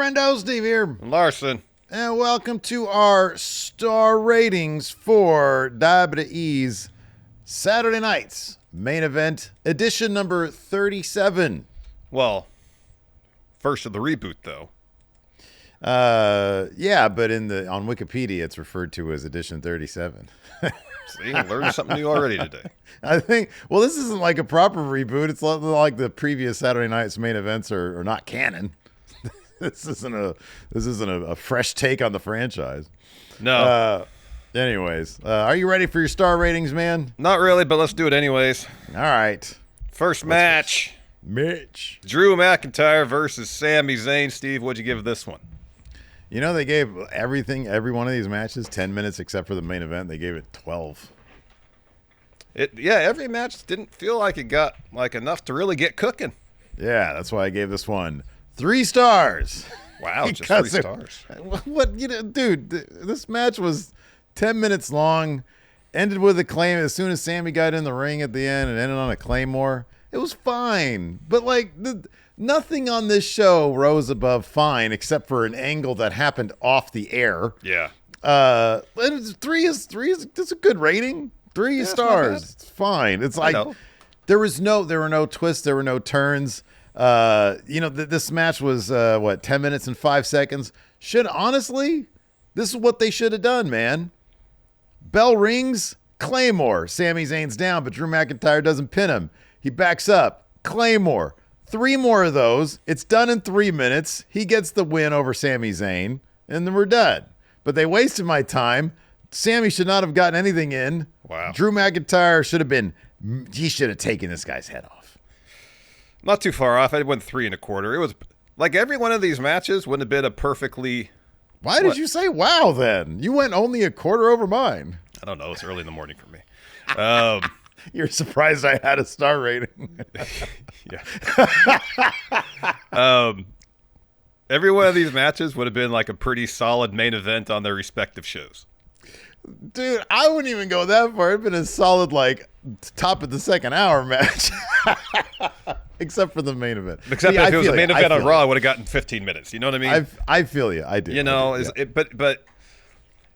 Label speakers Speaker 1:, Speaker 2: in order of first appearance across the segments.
Speaker 1: Friendo, Steve here.
Speaker 2: Larson.
Speaker 1: And welcome to our star ratings for WWE's Saturday Night's Main Event, edition number 37.
Speaker 2: Well, first of the reboot, though.
Speaker 1: Yeah, but on Wikipedia, it's referred to as edition 37.
Speaker 2: See, I learned something new already today.
Speaker 1: I think, well, this isn't like a proper reboot. It's like the previous Saturday Night's main events are not canon. This isn't a fresh take on the franchise.
Speaker 2: No.
Speaker 1: Anyways, are you ready for your star ratings, man?
Speaker 2: Not really, but let's do it anyways.
Speaker 1: All right.
Speaker 2: First match.
Speaker 1: Mitch.
Speaker 2: Drew McIntyre versus Sami Zayn. Steve, what'd you give this one?
Speaker 1: You know, they gave every one of these matches 10 minutes except for the main event. They gave it 12.
Speaker 2: Every match didn't feel like it got like enough to really get cooking.
Speaker 1: Yeah, that's why I gave this one 3 stars.
Speaker 2: Wow, just 3 stars.
Speaker 1: What, dude, this match was 10 minutes long, ended with a claim as soon as Sammy got in the ring at the end and ended on a Claymore. It was fine, but like nothing on this show rose above fine except for an angle that happened off the air.
Speaker 2: Yeah.
Speaker 1: Three is that's a good rating. 3 stars. It's fine. It's like there were no twists, there were no turns. This match was 10 minutes and 5 seconds. Honestly, this is what they should have done, man. Bell rings, Claymore. Sami Zayn's down, but Drew McIntyre doesn't pin him. He backs up, Claymore. 3 more of those. It's done in 3 minutes. He gets the win over Sami Zayn, and then we're done. But they wasted my time. Sami should not have gotten anything in.
Speaker 2: Wow.
Speaker 1: Drew McIntyre should have taken this guy's head off.
Speaker 2: Not too far off. I went 3 1/4. It was like every one of these matches wouldn't have been a perfectly.
Speaker 1: Why did you say wow then? You went only a quarter over mine.
Speaker 2: I don't know. It's early in the morning for me.
Speaker 1: You're surprised I had a star rating.
Speaker 2: Yeah. Every one of these matches would have been like a pretty solid main event on their respective shows.
Speaker 1: Dude, I wouldn't even go that far. It'd been a solid, like, top of the second hour match. Except for the main event.
Speaker 2: Except if it was a main event on Raw, I would have gotten 15 minutes. You know what I mean?
Speaker 1: I feel you. I do.
Speaker 2: You know, but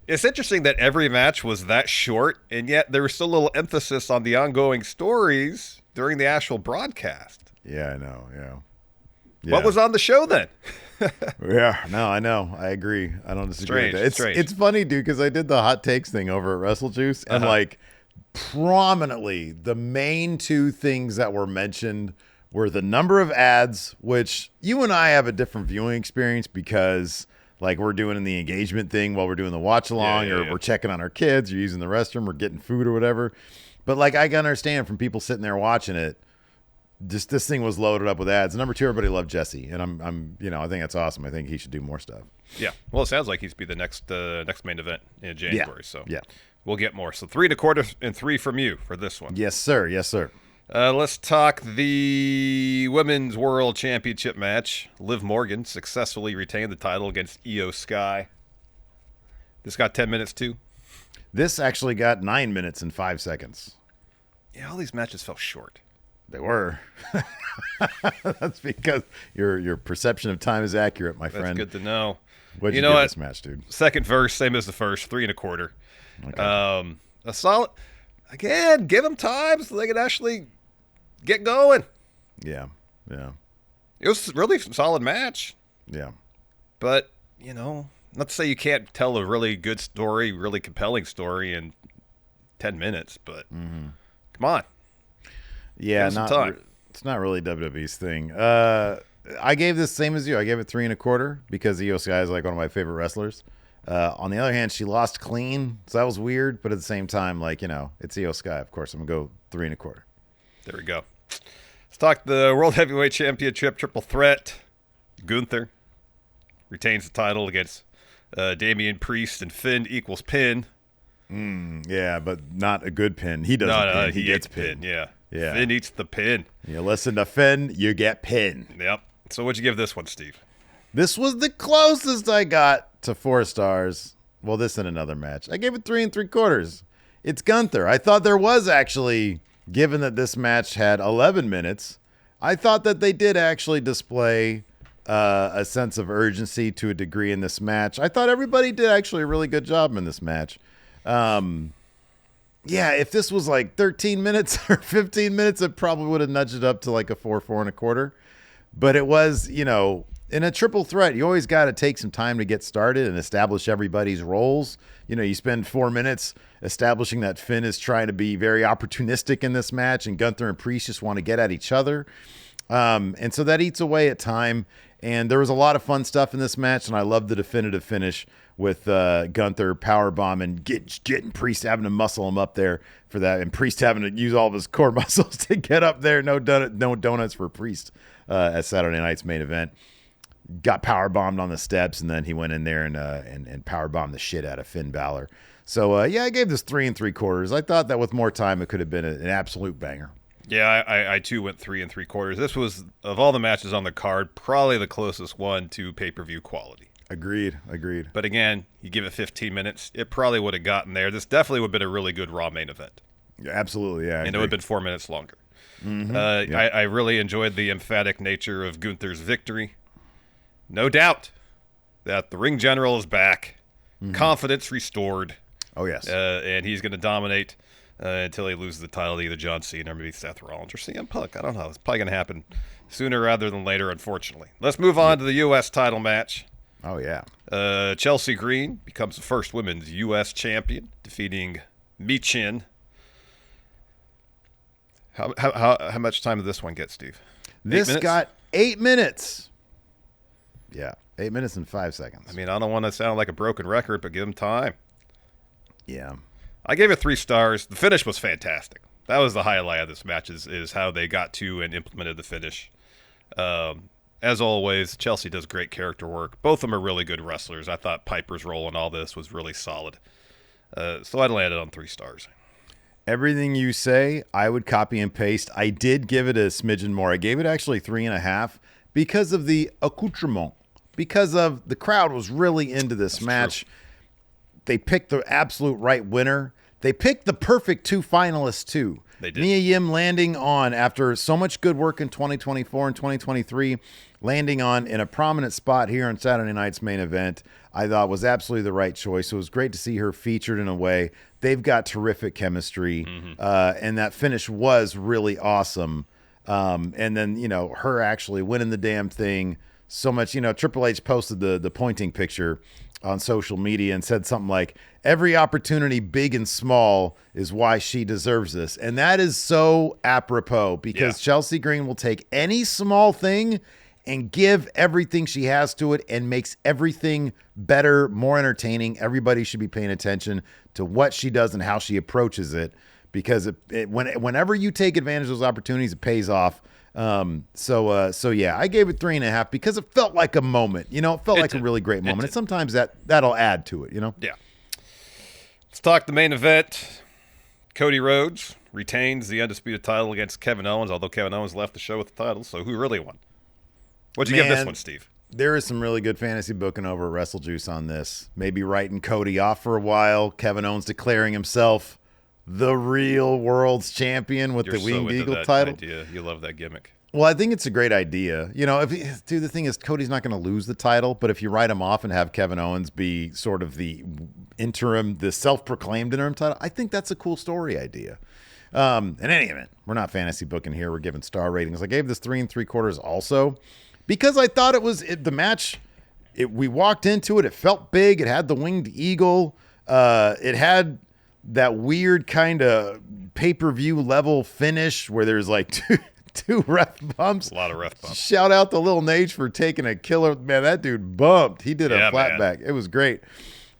Speaker 2: it's interesting that every match was that short, and yet there was still a little emphasis on the ongoing stories during the actual broadcast.
Speaker 1: Yeah, I know. Yeah.
Speaker 2: What was on the show then?
Speaker 1: Yeah, no, I know. I agree. I don't disagree with that. It's funny, dude, because I did the hot takes thing over at Wrestle Juice, and like prominently, the main 2 things that were mentioned were the number of ads, which you and I have a different viewing experience because like we're doing the engagement thing while we're doing the watch along, or we're checking on our kids, or using the restroom, or getting food or whatever. But like I can understand from people sitting there watching it, just this thing was loaded up with ads. Number 2, everybody loved Jesse, and I'm I think that's awesome. I think he should do more stuff.
Speaker 2: Yeah, well, it sounds like he's be the next main event in January. So
Speaker 1: yeah,
Speaker 2: we'll get more. So 3 1/4 and 3 from you for this one.
Speaker 1: Yes, sir. Yes, sir.
Speaker 2: Let's talk the Women's World Championship match. Liv Morgan successfully retained the title against Io Sky. This got 10 minutes too.
Speaker 1: This actually got 9 minutes and 5 seconds.
Speaker 2: Yeah, all these matches fell short.
Speaker 1: They were. That's because your perception of time is accurate, my friend.
Speaker 2: That's good to know.
Speaker 1: What'd you give this match, dude?
Speaker 2: Second verse, same as the first, 3 1/4.
Speaker 1: Okay.
Speaker 2: A solid. Again, give them time so they can actually get going.
Speaker 1: Yeah.
Speaker 2: It was really a solid match.
Speaker 1: Yeah.
Speaker 2: But, not to say you can't tell a really good story, really compelling story in 10 minutes, but come on.
Speaker 1: Yeah, it's not really WWE's thing. I gave this same as you. I gave it 3 1/4 because Io Sky is like one of my favorite wrestlers. On the other hand, she lost clean, so that was weird. But at the same time, like, it's Io Sky. Of course, I'm going to go 3 1/4.
Speaker 2: There we go. Let's talk the World Heavyweight Championship triple threat. Gunther retains the title against Damian Priest, and Finn equals pin.
Speaker 1: Yeah, but not a good pin. He doesn't pin. He gets pinned.
Speaker 2: Yeah. Finn eats the pin.
Speaker 1: You listen to Finn, you get pinned.
Speaker 2: Yep. So what'd you give this one, Steve?
Speaker 1: This was the closest I got to 4 stars. Well, this and another match. I gave it 3 3/4. It's Gunther. I thought there was actually, given that this match had 11 minutes, I thought that they did actually display a sense of urgency to a degree in this match. I thought everybody did actually a really good job in this match. Yeah, if this was like 13 minutes or 15 minutes, it probably would have nudged it up to like a 4.25. But it was, in a triple threat, you always got to take some time to get started and establish everybody's roles. You spend 4 minutes establishing that Finn is trying to be very opportunistic in this match, and Gunther and Priest just want to get at each other. And so that eats away at time. And there was a lot of fun stuff in this match, and I love the definitive finish with Gunther powerbomb and getting Priest having to muscle him up there for that, and Priest having to use all of his core muscles to get up there. No donuts for Priest at Saturday night's main event. Got powerbombed on the steps, and then he went in there and powerbombed the shit out of Finn Balor. So, I gave this 3 3/4. I thought that with more time, it could have been an absolute banger.
Speaker 2: Yeah, I too went 3 3/4. This was, of all the matches on the card, probably the closest one to pay-per-view quality.
Speaker 1: Agreed.
Speaker 2: But again, you give it 15 minutes, it probably would have gotten there. This definitely would have been a really good Raw main event.
Speaker 1: Yeah, absolutely, yeah.
Speaker 2: And it would have been 4 minutes longer.
Speaker 1: Mm-hmm.
Speaker 2: I really enjoyed the emphatic nature of Gunther's victory. No doubt that the ring general is back. Mm-hmm. Confidence restored.
Speaker 1: Oh, yes.
Speaker 2: And he's going to dominate until he loses the title to either John Cena or maybe Seth Rollins or CM Punk. I don't know. It's probably going to happen sooner rather than later, unfortunately. Let's move on to the U.S. title match.
Speaker 1: Oh, yeah.
Speaker 2: Chelsea Green becomes the first women's U.S. champion, defeating Michin. How much time did this one get, Steve?
Speaker 1: This got 8 minutes. Yeah, 8 minutes and 5 seconds.
Speaker 2: I mean, I don't want to sound like a broken record, but give them time.
Speaker 1: Yeah.
Speaker 2: I gave it 3 stars. The finish was fantastic. That was the highlight of this match is how they got to and implemented the finish. As always, Chelsea does great character work. Both of them are really good wrestlers. I thought Piper's role in all this was really solid. So I landed on 3 stars.
Speaker 1: Everything you say, I would copy and paste. I did give it a smidgen more. I gave it actually 3.5 because of the accoutrement. Because of the crowd was really into this match. True. They picked the absolute right winner. They picked the perfect 2 finalists, too.
Speaker 2: They did.
Speaker 1: Mia Yim landing on, after so much good work in 2024 and 2023, landing on in a prominent spot here on Saturday night's main event, I thought was absolutely the right choice. It was great to see her featured in a way. They've got terrific chemistry, and that finish was really awesome. And then, her actually winning the damn thing so much. Triple H posted the pointing picture on social media and said something like, every opportunity, big and small, is why she deserves this. And that is so apropos because Chelsea Green will take any small thing and give everything she has to it and makes everything better, more entertaining. Everybody should be paying attention to what she does and how she approaches it, because whenever you take advantage of those opportunities, it pays off. So yeah, I gave it 3.5 because it felt like a moment. It felt like a really great moment. And sometimes that'll add to it. Yeah.
Speaker 2: Let's talk the main event. Cody Rhodes retains the undisputed title against Kevin Owens, although Kevin Owens left the show with the title. So who really won? What'd you give this one, Steve?
Speaker 1: There is some really good fantasy booking over at WrestleJuice on this. Maybe writing Cody off for a while. Kevin Owens declaring himself the real world's champion with the Winged Eagle title.
Speaker 2: Idea. You love that gimmick.
Speaker 1: Well, I think it's a great idea. The thing is, Cody's not going to lose the title, but if you write him off and have Kevin Owens be sort of the interim, the self-proclaimed interim title, I think that's a cool story idea. In any event, we're not fantasy booking here. We're giving star ratings. I gave this 3 3/4 also because I thought the match. We walked into it. It felt big. It had the Winged Eagle. It had that weird kind of pay-per-view level finish where there's like two ref bumps.
Speaker 2: A lot of ref bumps.
Speaker 1: Shout out to Lil Nate for taking a killer. Man, that dude bumped. He did a flatback. It was great.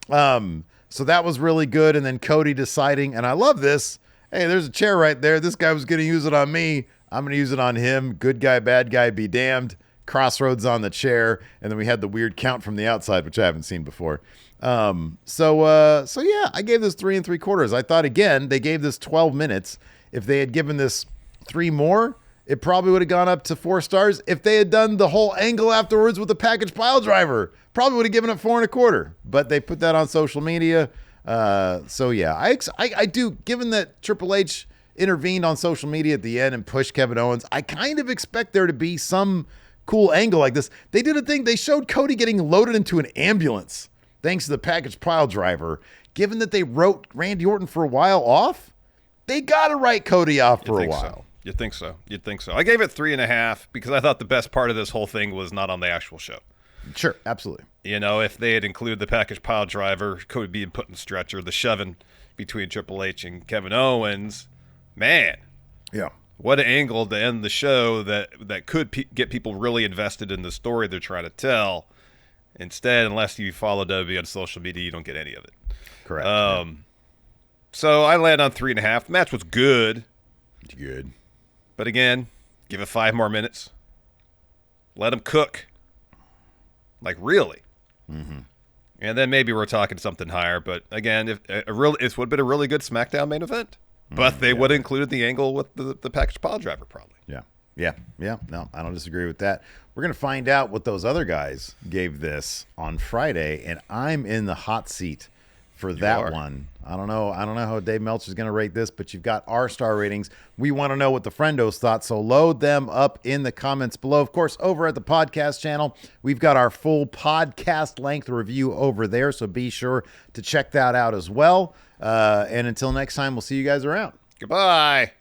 Speaker 1: So that was really good. And then Cody deciding, and I love this, hey, there's a chair right there. This guy was going to use it on me. I'm going to use it on him. Good guy, bad guy, be damned. Crossroads on the chair. And then we had the weird count from the outside, which I haven't seen before. So yeah, I gave this 3 3/4. I thought, again, they gave this 12 minutes. If they had given this 3 more, it probably would have gone up to 4 stars. If they had done the whole angle afterwards with the package pile driver, probably would have given it 4 1/4. But they put that on social media. So yeah, I do, given that Triple H intervened on social media at the end and pushed Kevin Owens, I kind of expect there to be some cool angle like this. They did a thing. They showed Cody getting loaded into an ambulance thanks to the package pile driver. Given that they wrote Randy Orton for a while off, they got to write Cody off for a while.
Speaker 2: So. You'd think so. You'd think so. I gave it 3.5 because I thought the best part of this whole thing was not on the actual show.
Speaker 1: Sure, absolutely.
Speaker 2: You know, if they had included the package pile driver, Cody being put in the stretcher, the shoving between Triple H and Kevin Owens, man.
Speaker 1: Yeah.
Speaker 2: What an angle to end the show that could get people really invested in the story they're trying to tell. Instead, unless you follow WWE on social media, you don't get any of it.
Speaker 1: Correct.
Speaker 2: So I land on 3.5. The match was good.
Speaker 1: It's good.
Speaker 2: But again, give it 5 more minutes. Let them cook. Like, really.
Speaker 1: Mm-hmm.
Speaker 2: And then maybe we're talking something higher. But again, it would have been a really good SmackDown main event. But they would have included the angle with the package pile driver, probably.
Speaker 1: Yeah. No, I don't disagree with that. We're going to find out what those other guys gave this on Friday, and I'm in the hot seat for that one. I don't know how Dave Meltzer's going to rate this, but you've got our star ratings. We want to know what the friendos thought, so load them up in the comments below. Of course, over at the podcast channel, we've got our full podcast length review over there, so be sure to check that out as well. And until next time, we'll see you guys around.
Speaker 2: Goodbye.